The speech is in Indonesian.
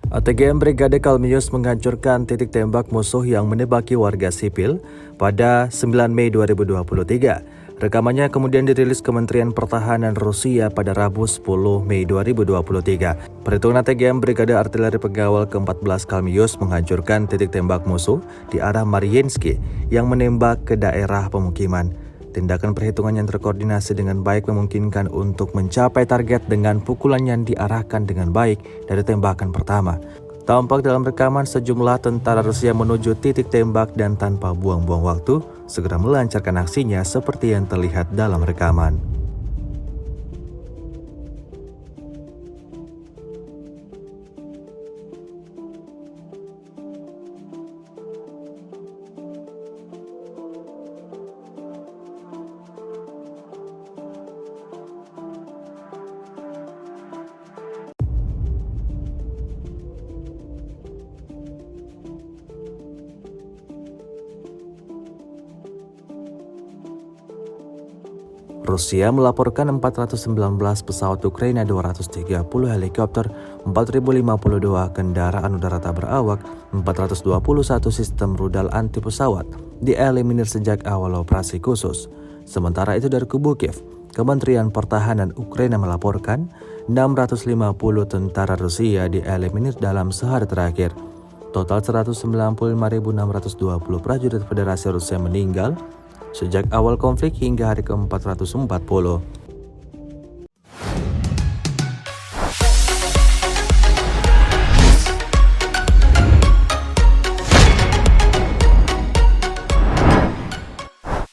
ATGM Brigade Kalmius menghancurkan titik tembak musuh yang menembaki warga sipil pada 9 Mei 2023. Rekamannya kemudian dirilis Kementerian Pertahanan Rusia pada Rabu 10 Mei 2023. Perhitungan ATGM Brigade Artileri Pengawal ke-14 Kalmius menghancurkan titik tembak musuh di arah Mariinsky yang menembak ke daerah pemukiman. Tindakan perhitungan yang terkoordinasi dengan baik memungkinkan untuk mencapai target dengan pukulan yang diarahkan dengan baik dari tembakan pertama. Tampak dalam rekaman sejumlah tentara Rusia menuju titik tembak dan tanpa buang-buang waktu, segera melancarkan aksinya seperti yang terlihat dalam rekaman. Rusia melaporkan 419 pesawat Ukraina, 230 helikopter, 4.052 kendaraan udara tak berawak, 421 sistem rudal anti pesawat dieliminir sejak awal operasi khusus. Sementara itu dari kubu Kiev, Kementerian Pertahanan Ukraina melaporkan 650 tentara Rusia dieliminir dalam sehari terakhir. Total 195.620 prajurit Federasi Rusia meninggal sejak awal konflik hingga hari ke-440.